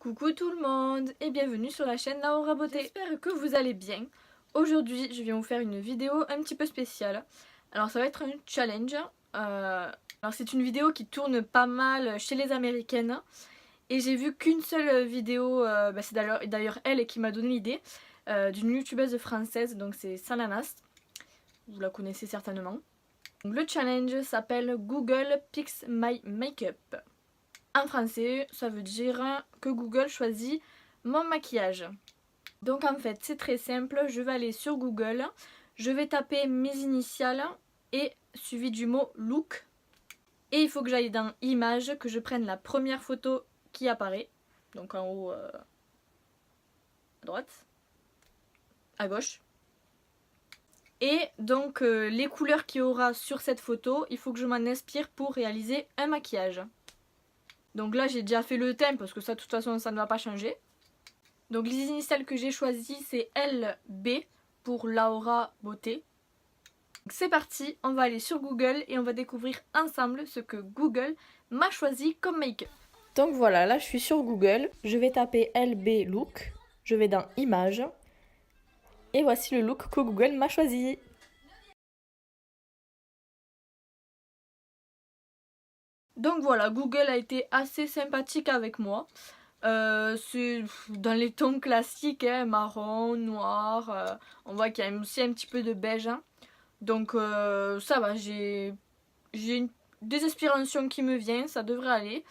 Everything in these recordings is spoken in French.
Coucou tout le monde et bienvenue sur la chaîne Laura Beauté. J'espère que vous allez bien. Aujourd'hui je viens vous faire une vidéo un petit peu spéciale. Alors ça va être un challenge. Alors c'est une vidéo qui tourne pas mal chez les américaines. Et j'ai vu qu'une seule vidéo, c'est d'ailleurs elle qui m'a donné l'idée, d'une youtubeuse française, donc c'est Salanas. Vous la connaissez certainement. Donc, le challenge s'appelle Google Picks My Makeup. En français, ça veut dire que Google choisit mon maquillage. Donc en fait, c'est très simple. Je vais aller sur Google, je vais taper mes initiales et suivi du mot look. Et il faut que j'aille dans images, que je prenne la première photo qui apparaît. Donc en haut, à droite, à gauche. Et donc les couleurs qu'il y aura sur cette photo, il faut que je m'en inspire pour réaliser un maquillage. Donc là j'ai déjà fait le thème parce que ça de toute façon ça ne va pas changer. Donc les initiales que j'ai choisies c'est LB pour Laura Beauté. C'est parti, on va aller sur Google et on va découvrir ensemble ce que Google m'a choisi comme make-up. Donc voilà, là je suis sur Google, je vais taper LB look, je vais dans images et voici le look que Google m'a choisi. Donc voilà, Google a été assez sympathique avec moi. C'est dans les tons classiques, hein, marron, noir. On voit qu'il y a aussi un petit peu de beige. Hein. Donc ça va, j'ai des inspirations qui me viennent, ça devrait aller.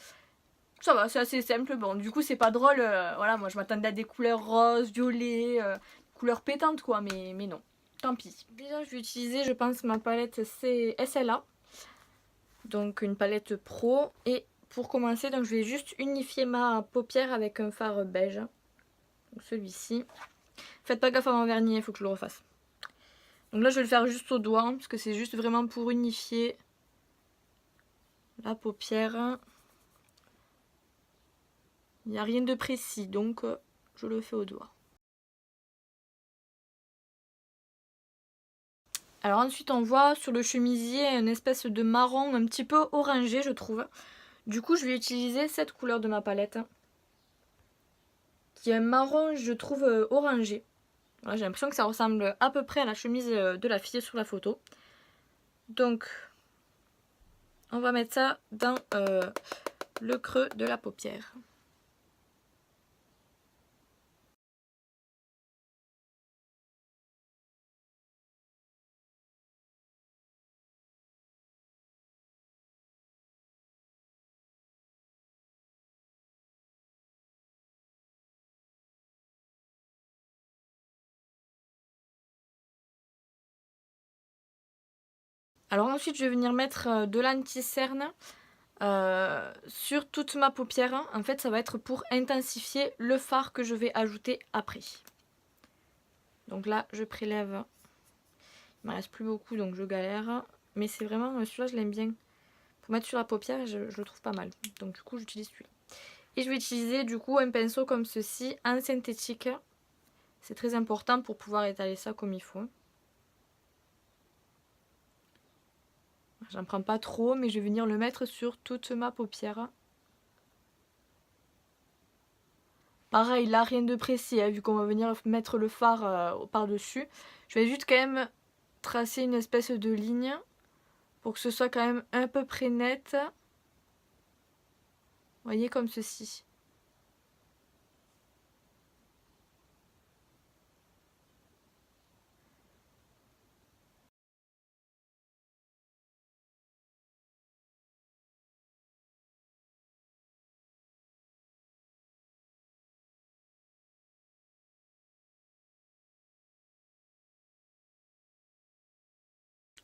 Ça va, c'est assez simple. Bon, du coup, c'est pas drôle. Voilà, moi je m'attendais à des couleurs roses, violets, couleurs pétantes quoi, mais non. Tant pis. Déjà, je vais utiliser, je pense, ma palette SLA. Donc une palette pro. Et pour commencer, donc je vais juste unifier ma paupière avec un fard beige. Donc celui-ci. Faites pas gaffe à mon vernis, il faut que je le refasse. Donc là je vais le faire juste au doigt, parce que c'est juste vraiment pour unifier la paupière. Il n'y a rien de précis, donc je le fais au doigt. Alors ensuite on voit sur le chemisier une espèce de marron un petit peu orangé je trouve. Du coup je vais utiliser cette couleur de ma palette. Qui est un marron je trouve orangé. Voilà, j'ai l'impression que ça ressemble à peu près à la chemise de la fille sur la photo. Donc on va mettre ça dans le creux de la paupière. Alors ensuite je vais venir mettre de l'anti-cerne sur toute ma paupière. En fait ça va être pour intensifier le fard que je vais ajouter après. Donc là je prélève. Il ne me reste plus beaucoup donc je galère. Mais c'est vraiment, celui-là je l'aime bien. Pour mettre sur la paupière je le trouve pas mal. Donc du coup j'utilise celui-là. Et je vais utiliser du coup un pinceau comme ceci en synthétique. C'est très important pour pouvoir étaler ça comme il faut. J'en prends pas trop, mais je vais venir le mettre sur toute ma paupière. Pareil, là rien de précis, hein, vu qu'on va venir mettre le fard par-dessus. Je vais juste quand même tracer une espèce de ligne pour que ce soit quand même à peu près net. Vous voyez, comme ceci.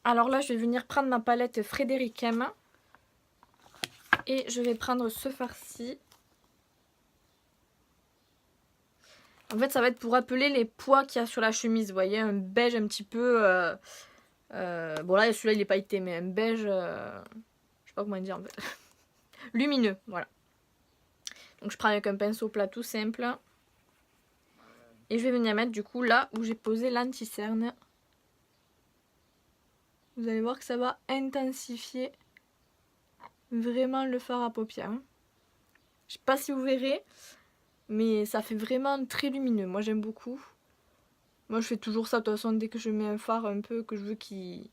Alors là, je vais venir prendre ma palette Frédéric M. Et je vais prendre ce fard-ci. En fait, ça va être pour rappeler les pois qu'il y a sur la chemise. Vous voyez, un beige un petit peu... bon là, celui-là, il est pailleté, mais un beige... je sais pas comment dire en fait. Lumineux, voilà. Donc je prends avec un pinceau plat tout simple. Et je vais venir mettre du coup là où j'ai posé l'anti-cerne. Vous allez voir que ça va intensifier vraiment le fard à paupières. Je sais pas si vous verrez. Mais ça fait vraiment très lumineux. Moi j'aime beaucoup. Moi je fais toujours ça de toute façon dès que je mets un fard un peu que je veux qu'il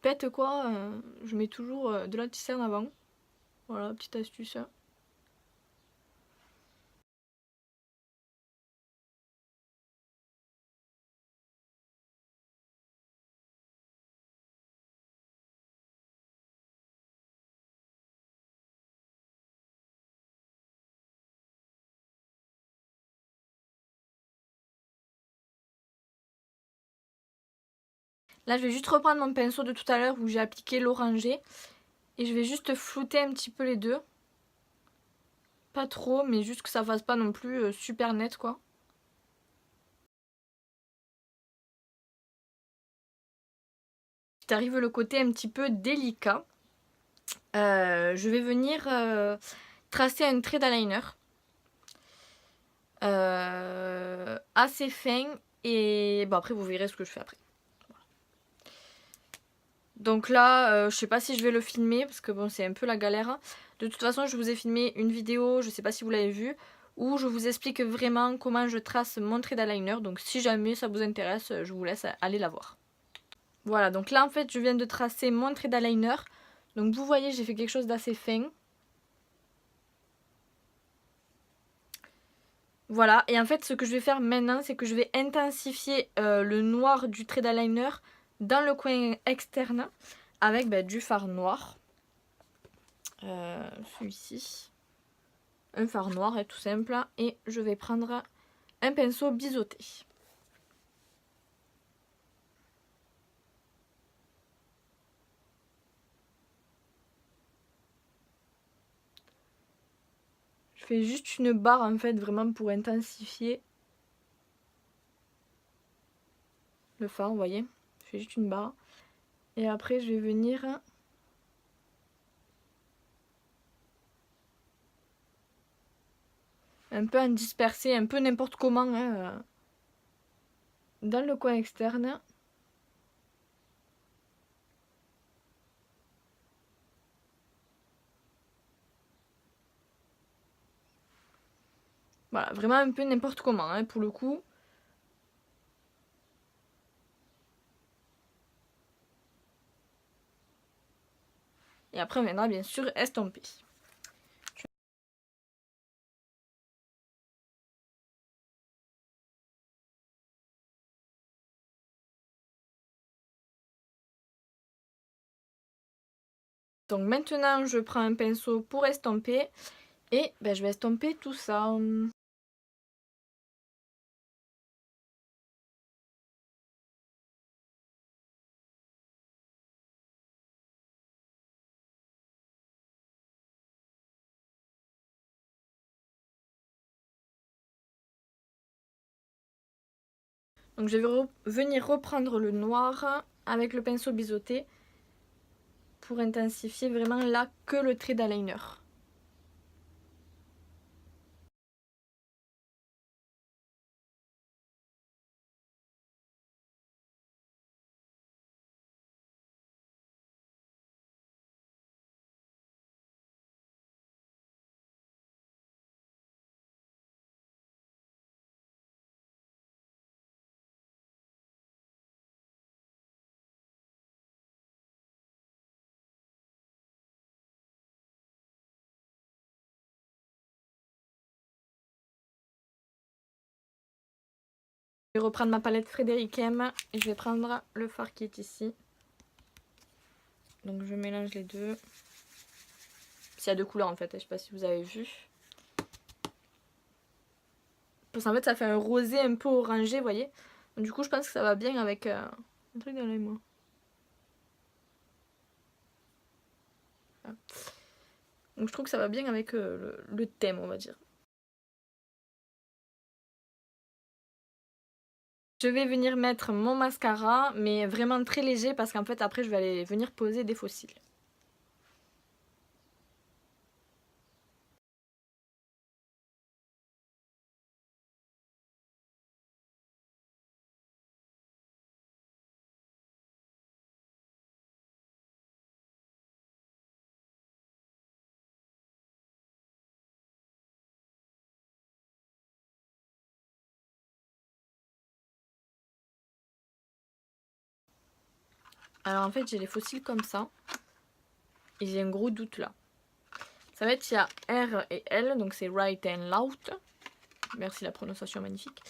pète quoi. Je mets toujours de l'anti-cerne avant. Voilà, petite astuce. Là je vais juste reprendre mon pinceau de tout à l'heure où j'ai appliqué l'orangé. Et je vais juste flouter un petit peu les deux. Pas trop, mais juste que ça fasse pas non plus super net quoi. T'arrives le côté un petit peu délicat. Je vais venir tracer un trait d'eyeliner. Assez fin. Et bon après vous verrez ce que je fais après. Donc là, je sais pas si je vais le filmer parce que bon c'est un peu la galère. De toute façon je vous ai filmé une vidéo, je sais pas si vous l'avez vue, où je vous explique vraiment comment je trace mon trait d'eyeliner. Donc si jamais ça vous intéresse, je vous laisse aller la voir. Voilà, donc là en fait je viens de tracer mon trait d'eyeliner. Donc vous voyez j'ai fait quelque chose d'assez fin. Voilà, et en fait ce que je vais faire maintenant c'est que je vais intensifier le noir du trait d'eyeliner dans le coin externe avec du fard noir. Celui-ci. Un fard noir tout simple. Et je vais prendre un pinceau biseauté. Je fais juste une barre en fait vraiment pour intensifier le fard, vous voyez. Je fais juste une barre. Et après je vais venir un peu en disperser, un peu n'importe comment hein, dans le coin externe. Voilà, vraiment un peu n'importe comment hein, pour le coup. Et après on viendra bien sûr estomper. Donc maintenant je prends un pinceau pour estomper. Et je vais estomper tout ça. Donc je vais venir reprendre le noir avec le pinceau biseauté pour intensifier vraiment là que le trait d'eyeliner. Je vais reprendre ma palette Frédéric M et je vais prendre le fard qui est ici. Donc je mélange les deux. Il y a deux couleurs en fait, je sais pas si vous avez vu. Parce qu'en fait ça fait un rosé un peu orangé, vous voyez. Donc, du coup je pense que ça va bien avec un truc dans l'œil moi. Voilà. Donc je trouve que ça va bien avec le thème on va dire. Je vais venir mettre mon mascara, mais vraiment très léger parce qu'en fait après je vais aller venir poser des faux cils. Alors en fait j'ai les fossiles comme ça. Et j'ai un gros doute là. Ça va être, il y a R et L, donc c'est right and left. Merci, la prononciation magnifique.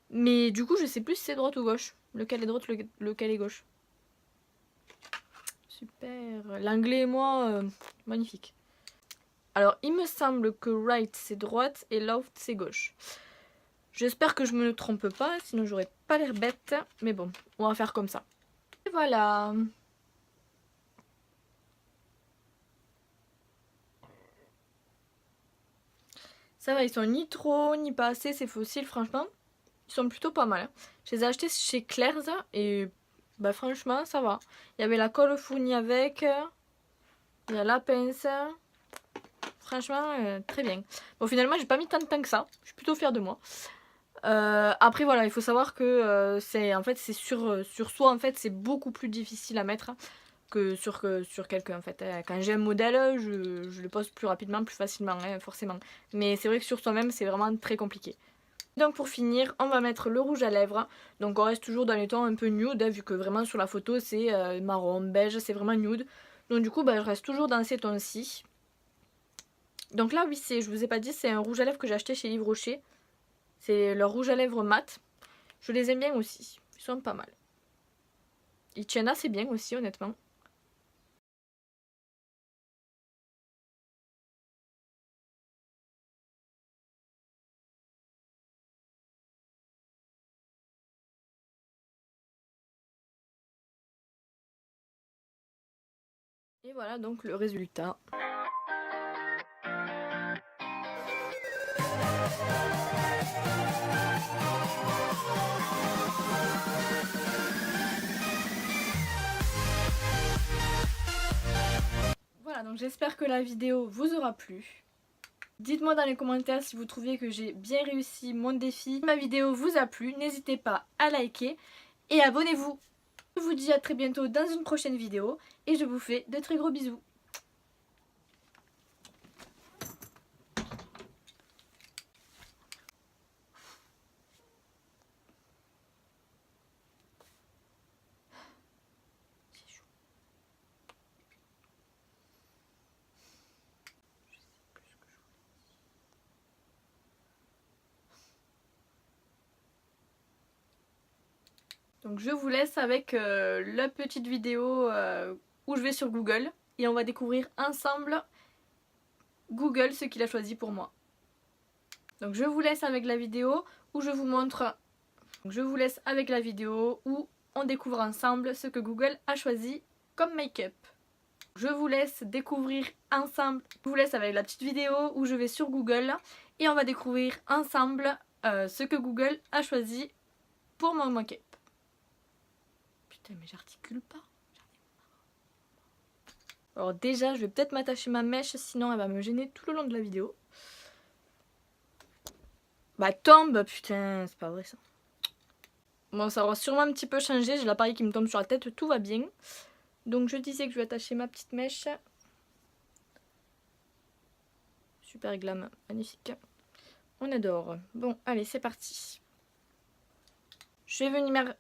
Mais du coup je sais plus si c'est droite ou gauche. Lequel est droite, lequel est gauche. Super. L'anglais et moi, magnifique. Alors il me semble que right c'est droite et left c'est gauche. J'espère que je me trompe pas, sinon j'aurais pas l'air bête. Mais bon, on va faire comme ça. Et voilà. Ça va, ils sont ni trop ni pas assez ces fossiles, franchement. Ils sont plutôt pas mal. Hein. Je les ai achetés chez Claire's et bah franchement ça va. Il y avait la colle fournie avec. Il y a la pince. Franchement, très bien. Bon, finalement, j'ai pas mis tant de temps que ça. Je suis plutôt fière de moi. Après, voilà, il faut savoir que c'est en fait, c'est sur soi, en fait, c'est beaucoup plus difficile à mettre que sur quelqu'un, en fait. Quand j'ai un modèle, je le pose plus rapidement, plus facilement, hein, forcément. Mais c'est vrai que sur soi-même, c'est vraiment très compliqué. Donc pour finir, on va mettre le rouge à lèvres. Donc on reste toujours dans les tons un peu nude, hein, vu que vraiment sur la photo, c'est marron, beige, c'est vraiment nude. Donc du coup, bah, je reste toujours dans ces tons-ci. Donc là, oui, je vous ai pas dit, c'est un rouge à lèvres que j'ai acheté chez Yves Rocher. C'est leur rouge à lèvres mat. Je les aime bien aussi. Ils sont pas mal. Ils tiennent assez bien aussi, honnêtement. Et voilà donc le résultat. Voilà, donc j'espère que la vidéo vous aura plu. Dites-moi dans les commentaires si vous trouviez que j'ai bien réussi mon défi. Si ma vidéo vous a plu, n'hésitez pas à liker et abonnez-vous. Je vous dis à très bientôt dans une prochaine vidéo et je vous fais de très gros bisous. Donc je vous laisse avec la petite vidéo où je vais sur Google et on va découvrir ensemble Google ce qu'il a choisi pour moi. Donc je vous laisse avec la vidéo où je vous montre. Donc je vous laisse avec la vidéo où on découvre ensemble ce que Google a choisi comme make-up. Je vous laisse découvrir ensemble. Je vous laisse avec la petite vidéo où je vais sur Google et on va découvrir ensemble ce que Google a choisi pour mon make-up. Putain mais j'articule pas. Alors déjà je vais peut-être m'attacher ma mèche sinon elle va me gêner tout le long de la vidéo. Bah tombe, putain c'est pas vrai ça. Bon ça va sûrement un petit peu changer, j'ai l'appareil qui me tombe sur la tête, tout va bien. Donc je disais que je vais attacher ma petite mèche. Super glam, magnifique. On adore. Bon allez c'est parti. Je vais venir